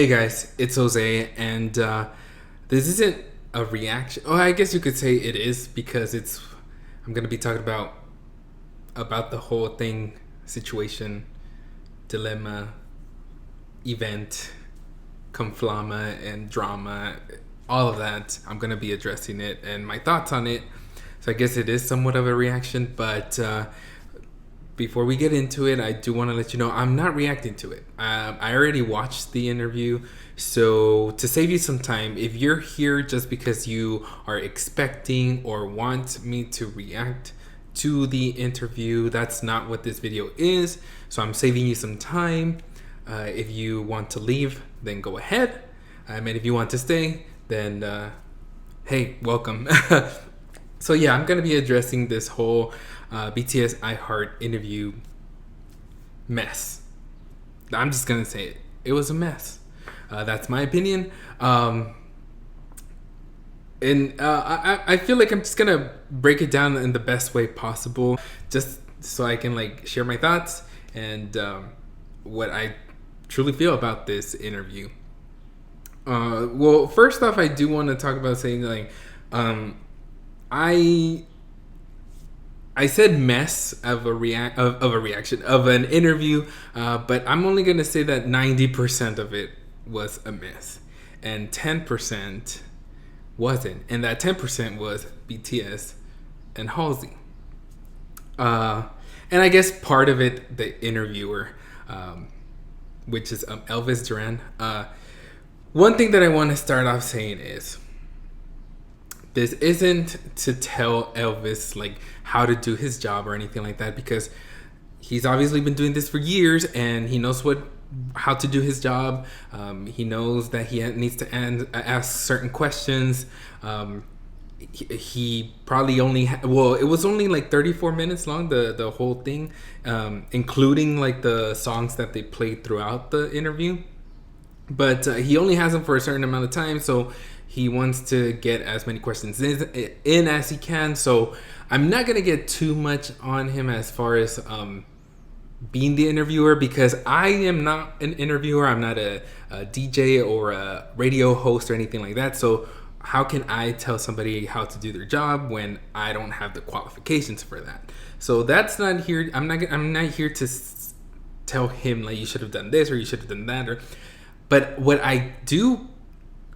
Hey guys, it's Jose, and this isn't a reaction. Oh, I guess you could say it is because I'm gonna be talking about the whole thing, situation, dilemma, event, conflama, and drama, all of that. I'm gonna be addressing it and my thoughts on it. So I guess it is somewhat of a reaction, but before we get into it, I do want to let you know I'm not reacting to it. I already watched the interview, so to save you some time, if you're here just because you are expecting or want me to react to the interview, that's not what this video is. So I'm saving you some time. If you want to leave, then go ahead. And if you want to stay, then hey, welcome. So yeah, I'm gonna be addressing this whole BTS iHeart interview mess. I'm just gonna say it. It was a mess. That's my opinion. I feel like I'm just gonna break it down in the best way possible, just so I can like share my thoughts and what I truly feel about this interview. Well, first off, I do want to talk about saying like I said mess of a reaction of an interview, but I'm only gonna say that 90% of it was a mess, and 10% wasn't, and that 10% was BTS and Halsey. And I guess part of it, the interviewer, which is Elvis Duran. One thing that I want to start off saying is, this isn't to tell Elvis like how to do his job or anything like that, because he's obviously been doing this for years and he knows how to do his job. He knows that he needs to ask certain questions. He probably only it was only like 34 minutes long, the whole thing, including like the songs that they played throughout the interview. But he only has them for a certain amount of time, so he wants to get as many questions in as he can. So I'm not going to get too much on him as far as being the interviewer, because I am not an interviewer. I'm not a DJ or a radio host or anything like that. So how can I tell somebody how to do their job when I don't have the qualifications for that? So that's not here. I'm not here to tell him like you should have done this or you should have done that. But what I do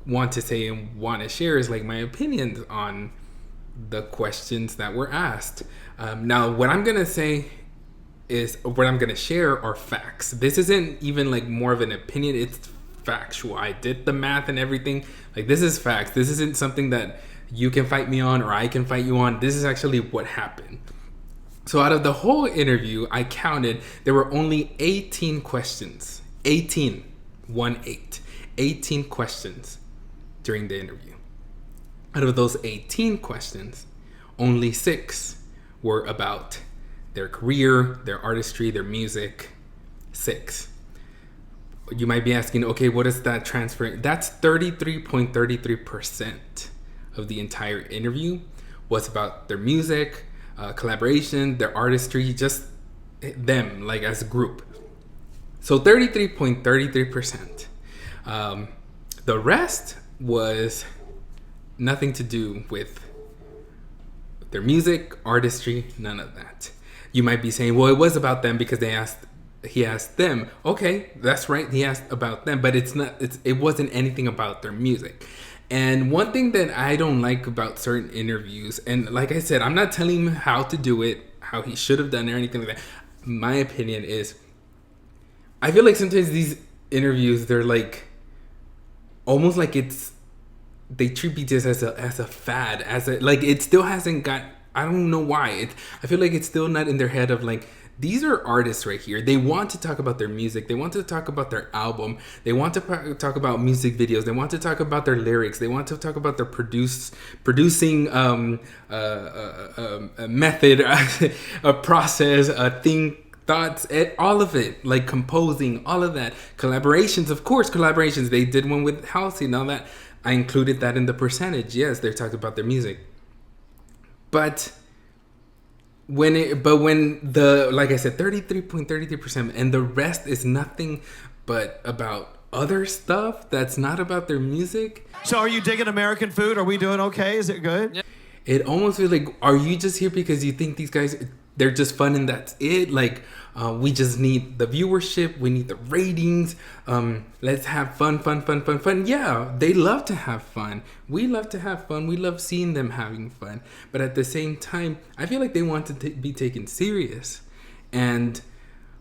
want to say and want to share is like my opinions on the questions that were asked. Now, what I'm gonna say is, what I'm gonna share are facts. This isn't even like more of an opinion, it's factual. I did the math and everything. Like, this is facts. This isn't something that you can fight me on or I can fight you on. This is actually what happened. So out of the whole interview, I counted, there were only 18 questions. 18 questions during the interview. Out of those 18 questions, only 6 were about their career, their artistry, their music. 6. You might be asking, okay, what is that transfer? That's 33.33% of the entire interview was about their music, collaboration, their artistry, just them, like as a group. So 33.33%. The rest was nothing to do with their music, artistry, none of that. You might be saying, well, it was about them because he asked them. Okay, that's right, he asked about them, but it wasn't anything about their music. And one thing that I don't like about certain interviews, and like I said, I'm not telling him how to do it, how he should have done it or anything like that. My opinion is, I feel like sometimes these interviews, they're like almost like they treat BTS as a fad, like it still hasn't got. I don't know why. I feel like it's still not in their head of like, these are artists right here. They want to talk about their music. They want to talk about their album. They want to talk about music videos. They want to talk about their lyrics. They want to talk about their producing method, a process, a thing. Thoughts, all of it, like composing, all of that. Collaborations, of course, collaborations. They did one with Halsey. Now that I included that in the percentage, yes, they're talking about their music. But when the, like I said, 33.33%, and the rest is nothing but about other stuff that's not about their music. So are you digging American food? Are we doing okay? Is it good? It almost feels like, are you just here because you think these guys, they're just fun and that's it? Like, we just need the viewership, we need the ratings, let's have fun. Yeah, they love to have fun. We love to have fun. We love seeing them having fun. But at the same time, I feel like they want to be taken serious. And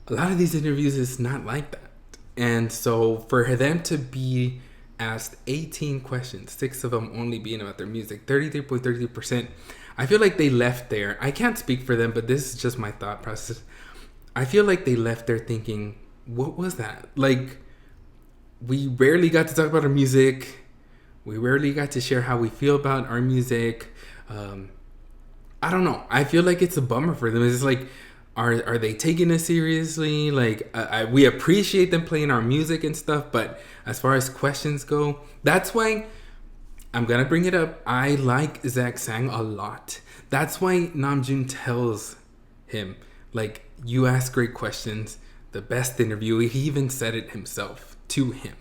a lot of these interviews is not like that. And so for them to be asked 18 questions, 6 of them only being about their music, 33.33%, I feel like they left there. I can't speak for them, but this is just my thought process. I feel like they left there thinking, what was that? Like, we rarely got to talk about our music. We rarely got to share how we feel about our music. I don't know. I feel like it's a bummer for them. It's like, are they taking us seriously? Like, we appreciate them playing our music and stuff, but as far as questions go, that's why I'm gonna bring it up. I like Zach Sang a lot. That's why Namjin tells him, like, you ask great questions, the best interview. He even said it himself to him,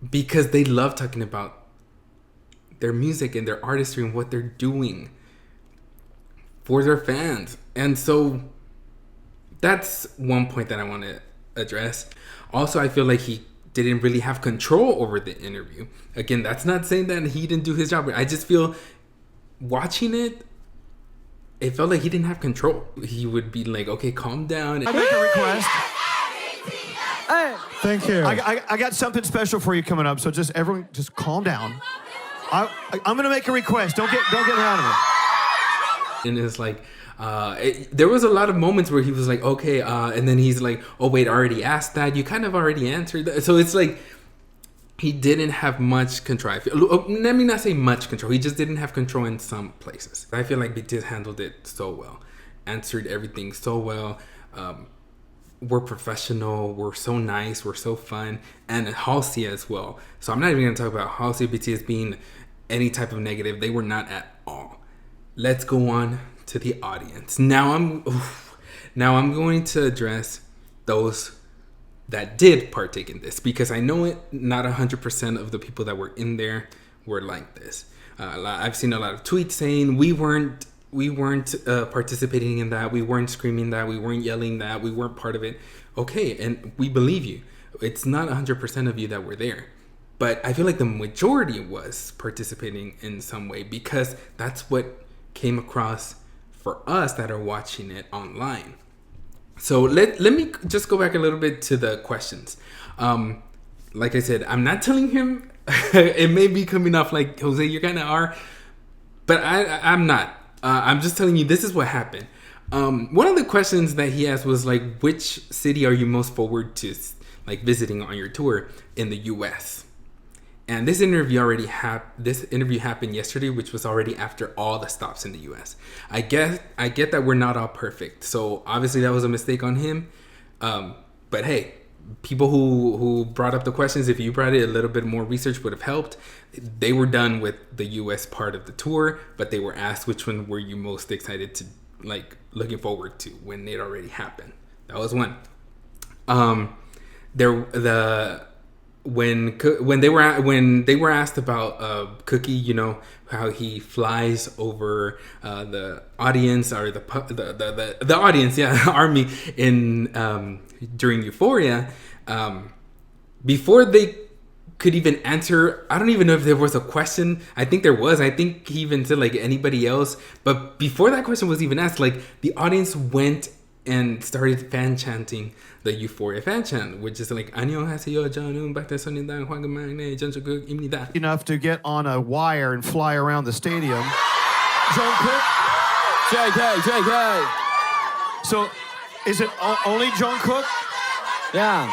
because they love talking about their music and their artistry and what they're doing for their fans. And so that's one point that I want to address. Also, I feel like he didn't really have control over the interview. Again, that's not saying that he didn't do his job, but I just feel watching it, it felt like he didn't have control. He would be like, okay, calm down. I make a request. Hey. Thank you. I got something special for you coming up, so just everyone just calm down. I'm gonna make a request. Don't get out of it. And it's like, there was a lot of moments where he was like, okay, and then he's like, oh wait, I already asked that. You kind of already answered that. So it's like, he didn't have much control. Let me not say much control. He just didn't have control in some places. I feel like BTS handled it so well, answered everything so well. We're professional. We're so nice. We're so fun. And Halsey as well. So I'm not even going to talk about Halsey, BTS being any type of negative. They were not at all. Let's go on to the audience. Now I'm going to address those that did partake in this, because I know it, not 100% of the people that were in there were like this. I've seen a lot of tweets saying we weren't participating in that, we weren't screaming that, we weren't yelling that, we weren't part of it. Okay, and we believe you. It's not 100% of you that were there, but I feel like the majority was participating in some way, because that's what came across for us that are watching it online. So let me just go back a little bit to the questions. Like I said, I'm not telling him. It may be coming off like, Jose, you kind of are, but I'm not. I'm just telling you this is what happened. One of the questions that he asked was like, which city are you most forward to like visiting on your tour in the US? And this interview happened yesterday, which was already after all the stops in the US. I get that we're not all perfect, so obviously that was a mistake on him. But hey, people who brought up the questions, if you brought it, a little bit more research would have helped. They were done with the US part of the tour, but they were asked which one were you most excited to, like, looking forward to when it already happened. That was one. When they were asked about Cookie, you know, how he flies over the audience, or the audience, yeah, army in during Euphoria, before they could even answer, I don't even know if there was a question. I think there was. I think he even said like anybody else, but before that question was even asked, like the audience went and started fan chanting the Euphoria fan chant, which is like 안녕하세요, 방탄소년단 황금막내 jungkook입니다. Enough to get on a wire and fly around the stadium. Jungkook? JK. So, is it only Jungkook? Yeah.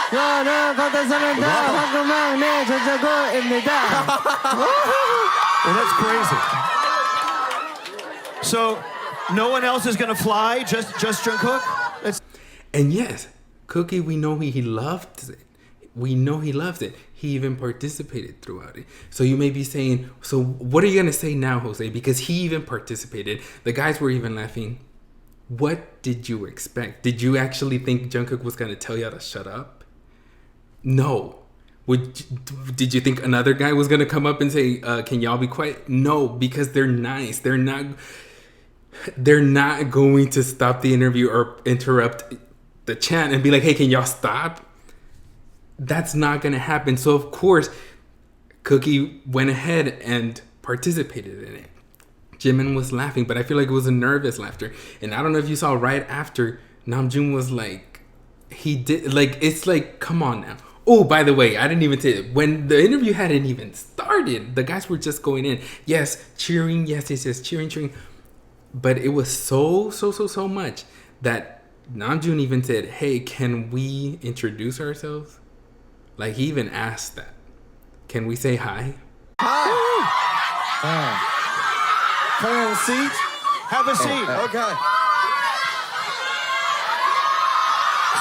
저는 방탄소년단 황금막내 jungkook입니다. Well, that's crazy. So, no one else is gonna fly, just Jungkook? And yes, Cookie, we know he loved it. We know he loved it. He even participated throughout it. So you may be saying, so what are you gonna say now, Jose? Because he even participated. The guys were even laughing what did you expect? Did you actually think Jungkook was gonna tell y'all to shut up? No. Did you think another guy was gonna come up and say, "Can y'all be quiet"? No, because they're nice. They're not going to stop the interview or interrupt the chant and be like, "Hey, can y'all stop?" That's not gonna happen. So of course, Cookie went ahead and participated in it. Jimin was laughing, but I feel like it was a nervous laughter. And I don't know if you saw right after, Namjoon was like, he did, like, it's like, come on now. Oh, by the way, I didn't even say it. When the interview hadn't even started, the guys were just going in. Yes, cheering. Yes, cheering. But it was so much that Namjoon even said, "Hey, can we introduce ourselves?" Like, he even asked that. Can we say hi? Hi. Can I have a seat? Have a seat. Okay.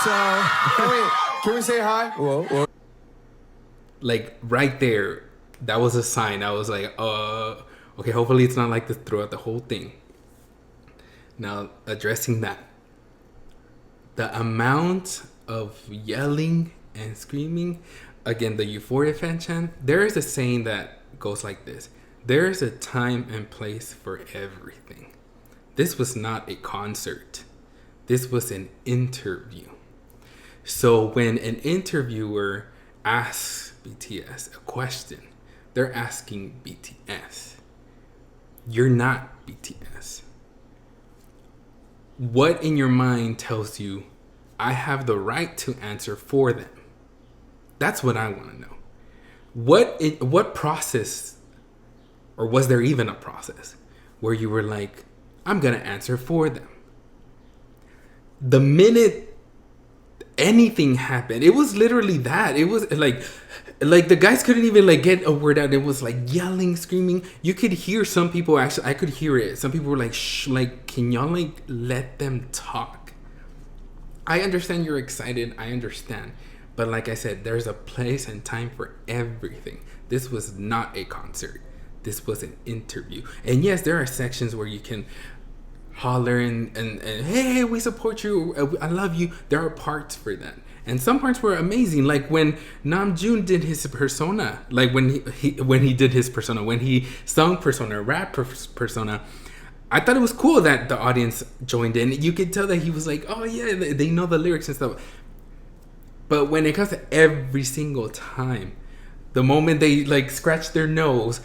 So, can we say hi? Whoa. Like, right there, that was a sign. I was like, okay, hopefully it's not like this throughout the whole thing. Now, addressing that. The amount of yelling and screaming, again, the euphoria fanchant, there is a saying that goes like this: there is a time and place for everything. This was not a concert. This was an interview. So when an interviewer asks BTS a question, they're asking BTS. You're not BTS. What in your mind tells you I have the right to answer for them? That's what I want to know. What process, or was there even a process where you were like, I'm going to answer for them? The minute anything happened, it was literally that. It was like the guys couldn't even like get a word out. It was like yelling, screaming. You could hear some people, actually, I could hear it. Some people were like, shh, like, can y'all like let them talk? I understand you're excited. I understand. But like I said, there's a place and time for everything. This was not a concert. This was an interview. And yes, there are sections where you can holler and hey, we support you. I love you. There are parts for that. And some parts were amazing. Like when Namjoon did his persona, like when he did his persona, when he sung persona, rap persona, I thought it was cool that the audience joined in. You could tell that he was like, oh yeah, they know the lyrics and stuff. But when it comes to every single time, the moment they like scratch their nose,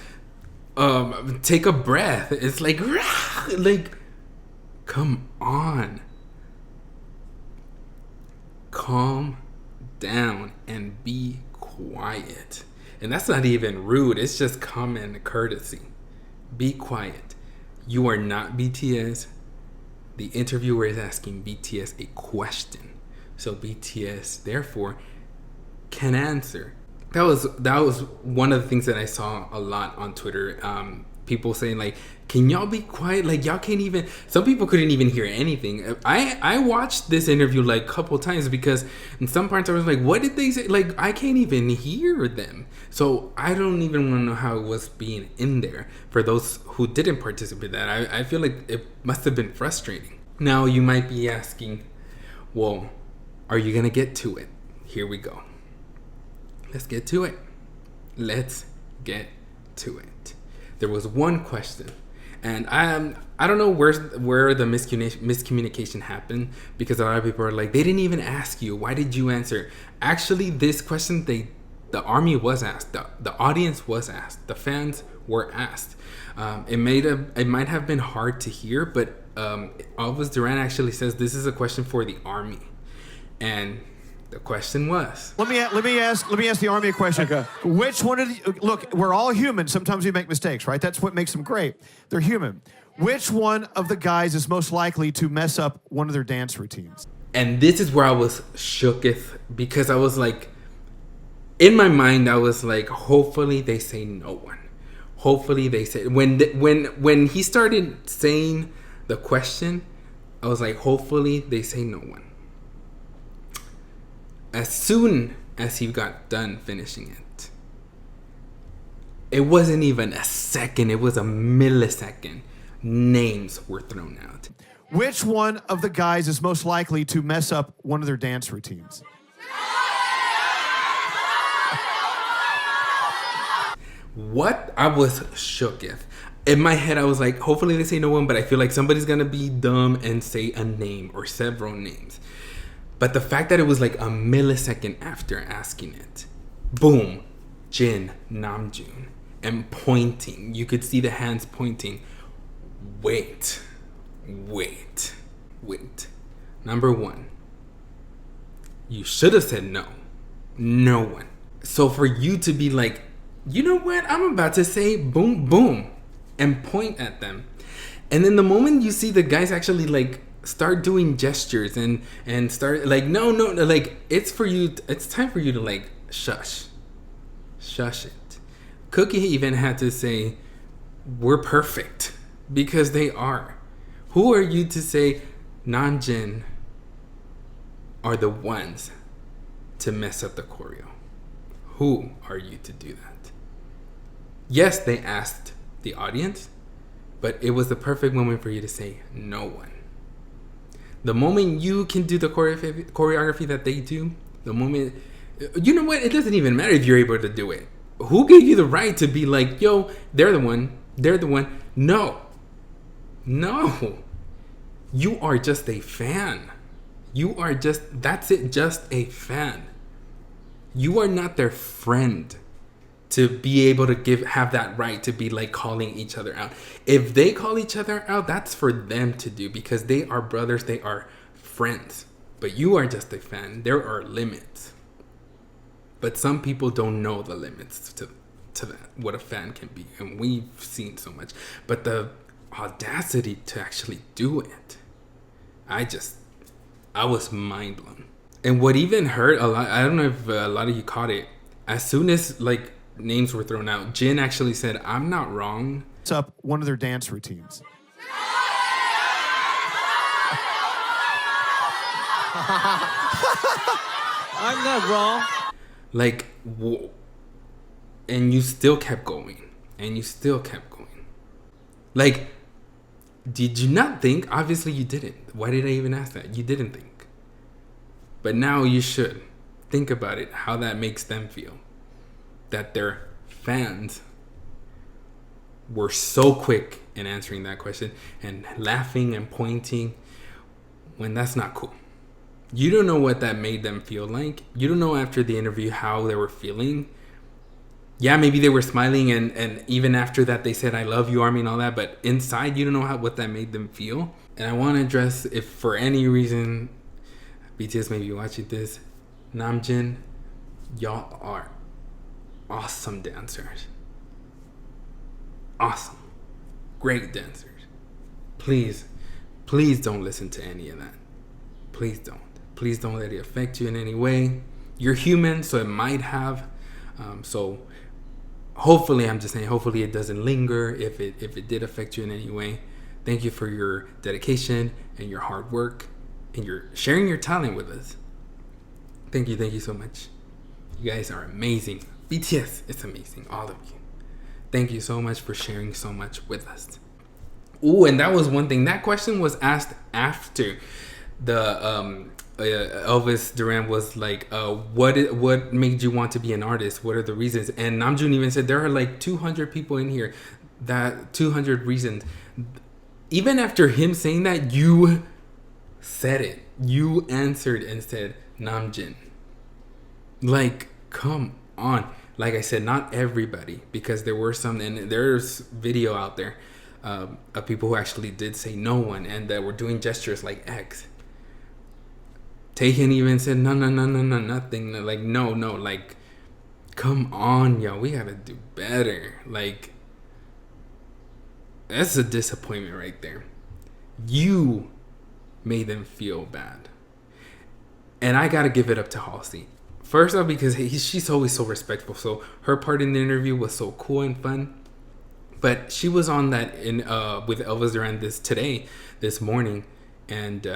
take a breath, it's like, rah! Like, come on. Calm down and be quiet. And that's not even rude. It's just common courtesy. Be quiet. You are not BTS. The interviewer is asking BTS a question. So BTS, therefore, can answer. That was one of the things that I saw a lot on Twitter. People saying like, can y'all be quiet? Like, y'all can't even, some people couldn't even hear anything. I watched this interview like a couple times because in some parts I was like, what did they say? Like, I can't even hear them. So I don't even want to know how it was being in there for those who didn't participate in that. I feel like it must have been frustrating. Now you might be asking, well, are you going to get to it? Here we go. Let's get to it. Let's get to it. There was one question, and I don't know where the miscommunication happened, because a lot of people are like, they didn't even ask you. Why did you answer? Actually, this question, the army was asked, the audience was asked, the fans were asked. It might have been hard to hear, but Elvis Duran actually says this is a question for the army, and the question was. Let me ask the army a question. Okay. Which one of the, look, we're all human. Sometimes we make mistakes, right? That's what makes them great. They're human. Which one of the guys is most likely to mess up one of their dance routines? And this is where I was shooketh, because I was like, in my mind, I was like, hopefully they say no one. Hopefully they say, when he started saying the question, I was like, hopefully they say no one. As soon as he got done finishing it, it wasn't even a second, it was a millisecond. Names were thrown out. Which one of the guys is most likely to mess up one of their dance routines? What? I was shook. In my head, I was like, hopefully they say no one, but I feel like somebody's gonna be dumb and say a name or several names. But the fact that it was like a millisecond after asking it, boom, Jin, Namjoon, and pointing. You could see the hands pointing. Wait. Number one, you should have said no. No one. So for you to be like, you know what? I'm about to say boom, boom, and point at them. And then the moment you see the guys actually like start doing gestures and start like, no, like it's for you. It's time for you to like shush it. Cookie even had to say, we're perfect, because they are. Who are you to say Namjin are the ones to mess up the choreo? Who are you to do that? Yes, they asked the audience, but it was the perfect moment for you to say no one. The moment you can do the choreography that they do, the moment, you know what? It doesn't even matter if you're able to do it. Who gave you the right to be like, yo, they're the one. No. You are just a fan. That's it, just a fan. You are not their friend to be able to have that right to be like calling each other out. If they call each other out, that's for them to do, because they are brothers, they are friends. But you are just a fan. There are limits. But some people don't know the limits to that, what a fan can be. And we've seen so much. But the audacity to actually do it, I was mind blown. And what even hurt a lot, I don't know if a lot of you caught it, as soon as like names were thrown out, Jin actually said, I'm not wrong. What's up one of their dance routines? I'm not wrong. Like, and you still kept going. Like, did you not think? Obviously you didn't. Why did I even ask that? You didn't think. But now you should. Think about it, how that makes them feel. That their fans were so quick in answering that question and laughing and pointing, when that's not cool. You don't know what that made them feel like. You don't know after the interview how they were feeling. Yeah, maybe they were smiling, and even after that they said I love you, Army, and all that, but inside you don't know what that made them feel. And I want to address, if for any reason BTS may be watching this, Namjin, y'all are awesome dancers. Awesome. Great dancers. Please don't listen to any of that. Please don't let it affect you in any way. You're human, so it might have. So hopefully, I'm just saying, hopefully it doesn't linger if it did affect you in any way. Thank you for your dedication and your hard work and your sharing your talent with us. Thank you so much. You guys are amazing. BTS, it's amazing, all of you. Thank you so much for sharing so much with us. Ooh, and that was one thing. That question was asked after the Elvis Duran was like, what made you want to be an artist? What are the reasons? And Namjoon even said there are like 200 people in here, that 200 reasons. Even after him saying that, you said it. You answered and said Namjin. Like, come on. Like I said, not everybody, because there were some, and there's video out there of people who actually did say no one and that were doing gestures like X. Taehyun even said no, nothing. Like, no, like, come on, yo, we gotta do better. Like, that's a disappointment right there. You made them feel bad. And I gotta give it up to Halsey. First off, because she's always so respectful. So her part in the interview was so cool and fun. But she was on that with Elvis Duran this morning, and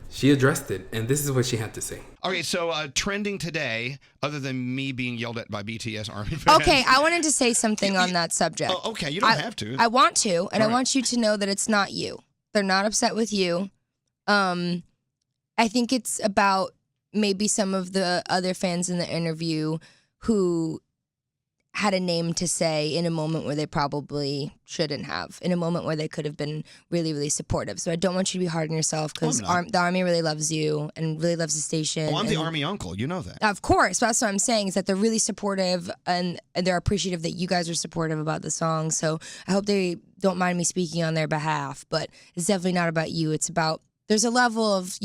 she addressed it, and this is what she had to say. Okay, so trending today, other than me being yelled at by BTS Army fans. Okay, I wanted to say something on that subject. Oh, okay, you don't have to. I want to, and All I want you to know that it's not you. They're not upset with you. I think it's about maybe some of the other fans in the interview who had a name to say in a moment where they probably shouldn't have, in a moment where they could have been really, really supportive. So I don't want you to be hard on yourself, because the Army really loves you and really loves the station. Oh, I'm the Army uncle. You know that. Of course. That's what I'm saying, is that they're really supportive and they're appreciative that you guys are supportive about the song. So I hope they don't mind me speaking on their behalf, but it's definitely not about you. It's about, there's a level of,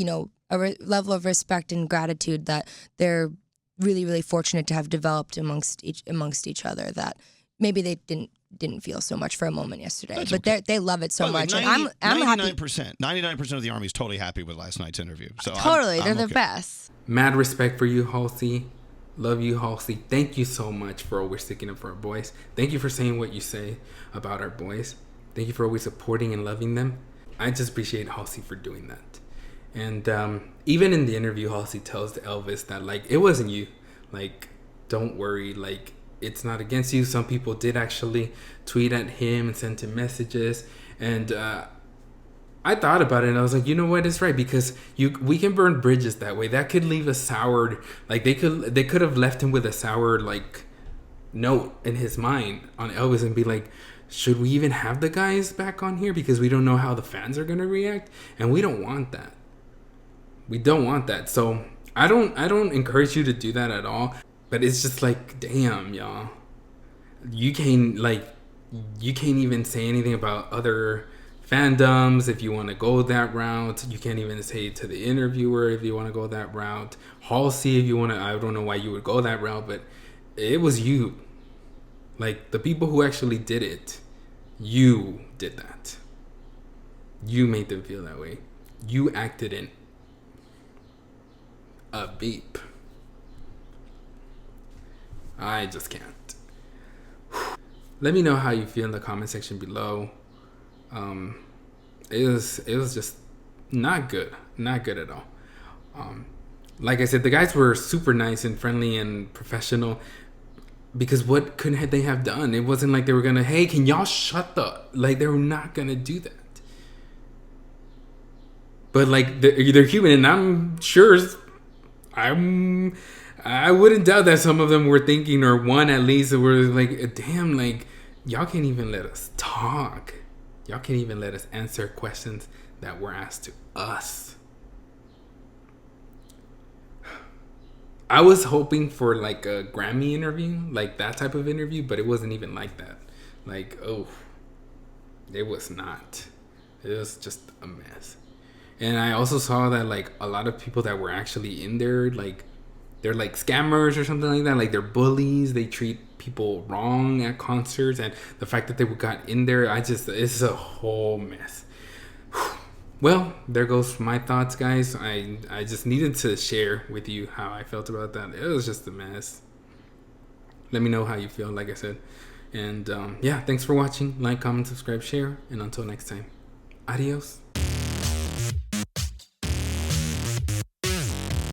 level of respect and gratitude that they're really, really fortunate to have developed amongst each other, that maybe they didn't feel so much for a moment yesterday. That's but okay. they love it so much. 90, and I'm 99%, happy. 99% of the Army is totally happy with last night's interview. So Totally, I'm they're okay. the best. Mad respect for you, Halsey. Love you, Halsey. Thank you so much for always sticking up for our boys. Thank you for saying what you say about our boys. Thank you for always supporting and loving them. I just appreciate Halsey for doing that. And even in the interview, Halsey tells Elvis that, like, it wasn't you. Like, don't worry. Like, it's not against you. Some people did actually tweet at him and send him messages. And I thought about it and I was like, you know what? It's right, because we can burn bridges that way. That could leave a soured, like, they could have left him with a sour, like, note in his mind on Elvis and be like, should we even have the guys back on here, because we don't know how the fans are going to react, and we don't want that. We don't want that. So I don't encourage you to do that at all. But it's just like, damn, y'all. You can't even say anything about other fandoms if you want to go that route. You can't even say to the interviewer if you want to go that route. Halsey, if you want to. I don't know why you would go that route, but it was you. Like, the people who actually did it, you did that. You made them feel that way. You acted in a beep. I just can't. Let me know how you feel in the comment section below. It was just not good at all. Like I said, the guys were super nice and friendly and professional, because what couldn't they have done? It wasn't like they were gonna, hey, can y'all shut the, like, they were not gonna do that. But like, they're human, and I'm sure I wouldn't doubt that some of them were thinking, or one at least, were like, damn, like, y'all can't even let us talk. Y'all can't even let us answer questions that were asked to us. I was hoping for like a Grammy interview, like that type of interview, but it wasn't even like that. Like, oh, it was not. It was just a mess. And I also saw that, like, a lot of people that were actually in there, like, they're like scammers or something like that. Like, they're bullies. They treat people wrong at concerts. And the fact that they got in there, it's a whole mess. Well, there goes my thoughts, guys. I just needed to share with you how I felt about that. It was just a mess. Let me know how you feel, like I said. And yeah, thanks for watching. Like, comment, subscribe, share. And until next time, adios.